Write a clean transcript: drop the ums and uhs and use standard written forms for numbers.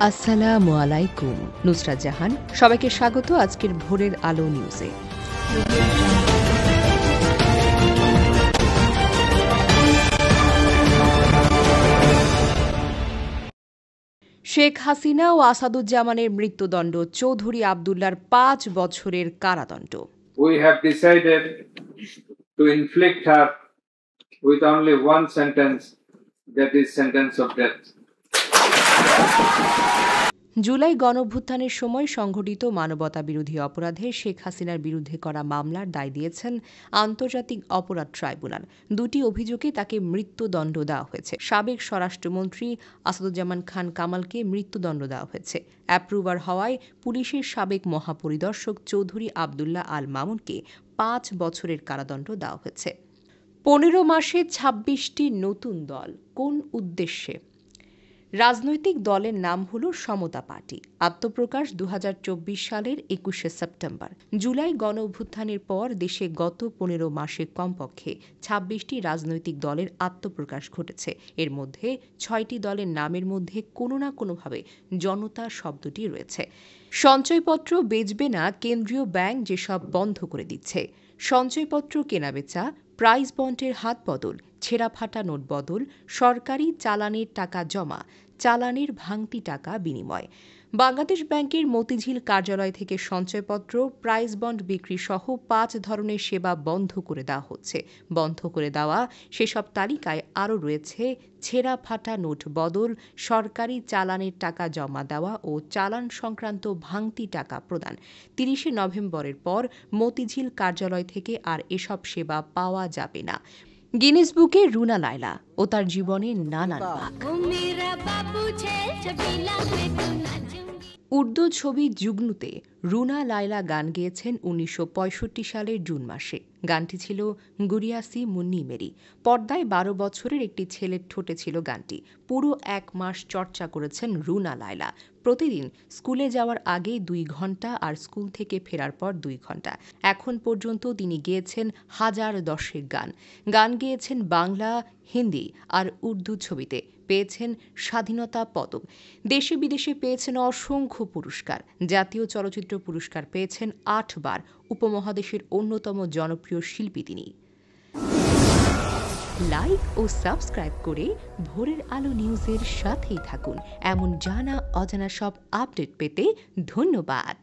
আসসালামু আলাইকুম। নুসরাত জাহান, সবাইকে স্বাগত আজকের ভোরের আলো নিউজে। শেখ হাসিনা ও আসাদুজ্জামানের মৃত্যুদণ্ড, চৌধুরী আবদুল্লাহর ৫ বছরের কারাদণ্ড। We have decided to inflict her with only one sentence, that is sentence of death. July গণঅভ্যুত্থানের সময় সংঘটিত মানবতাবিরোধী অপরাধে শেখ হাসিনার বিরুদ্ধে করা মামলার দায় দিয়েছেন আন্তর্জাতিক অপরাধ ট্রাইব্যুনাল। দুটি অভিযোগে তাকে মৃত্যুদণ্ড দেওয়া হয়েছে। সাবেক স্বরাষ্ট্রমন্ত্রী আসাদুজ্জামান খান কামালকে মৃত্যুদণ্ড দেওয়া হয়েছে। অ্যাপ্রুভার হওয়ায় পুলিশের সাবেক মহাপরিদর্শক চৌধুরী আবদুল্লাহ আল মামুনকে ৫ বছরের কারাদণ্ড দেওয়া হয়েছে। ১৫ মাসে ২৬টি নতুন দল, কোন উদ্দেশ্যে? রাজনৈতিক দলের নাম হল সমতা পার্টি। আত্মপ্রকাশ ২০২৪ সালের ২১শে সেপ্টেম্বর। জুলাই গণঅভ্যুত্থানের পর দেশে গত ১৫ মাসে কমপক্ষে ২৬টি রাজনৈতিক দলের আত্মপ্রকাশ ঘটেছে। এর মধ্যে ৬টি দলের নামের মধ্যে কোনো না কোনোভাবে জনতা শব্দটি রয়েছে। সঞ্চয়পত্র বেচবে না কেন্দ্রীয় ব্যাংক, যেসব বন্ধ করে দিচ্ছে। সঞ্চয়পত্র কেনাবেচা, প্রাইস বন্ডের হাত বদল, ছেঁড়া ফাটা নোট বদল, সরকারি চালানের টাকা জমা, চালানের ভাঙতি টাকা বিনিময়। বাংলাদেশ ব্যাংকের মতিঝিল কার্যালয় থেকে সঞ্চয়পত্র, প্রাইস বন্ড বিক্রি সহ ৫ ধরনের সেবা বন্ধ করে দেওয়া হচ্ছে। বন্ধ করে দেওয়া সেসব তালিকায় আরও রয়েছে ছেঁড়া ফাটা নোট বদল, সরকারি চালানের টাকা জমা দেওয়া ও চালান সংক্রান্ত ভাঙতি টাকা প্রদান। ৩০শে নভেম্বরের পর মতিঝিল কার্যালয় থেকে আর এসব সেবা পাওয়া যাবে না। গিনেস বুকে রুনা লায়লা ও তার জীবনের নানান ভাগ। উর্দু ছবি জুগনুতে রুনা লায়লা গান গেয়েছেন ১৯৬৫ সালের জুন মাসে। গানটি ছিল গুরিয়াসি মুন্নি মেরি। পর্দায় ১২ বছরের একটি ছেলের ঠোঁটে ছিল গানটি। পুরো ১ মাস চর্চা করেছেন রুনা লায়লা। প্রতিদিন স্কুলে যাওয়ার আগে ২ ঘণ্টা আর স্কুল থেকে ফেরার পর ২ ঘণ্টা। এখন পর্যন্ত তিনি গেয়েছেন হাজার দশেক গান। গান গেয়েছেন বাংলা, হিন্দি আর উর্দু ছবিতে। পেয়েছেন স্বাধীনতা পদক। দেশে বিদেশে পেয়েছেন অসংখ্য পুরস্কার। জাতীয় চলচ্চিত্র পুরস্কার পেয়েছেন ৮ বার। উপমহাদেশের অন্যতম জনপ্রিয় শিল্পী তিনি। লাইক ও সাবস্ক্রাইব করে ভোরের আলো নিউজের সাথেই থাকুন। এমন জানা অজানা সব আপডেট পেতে ধন্যবাদ।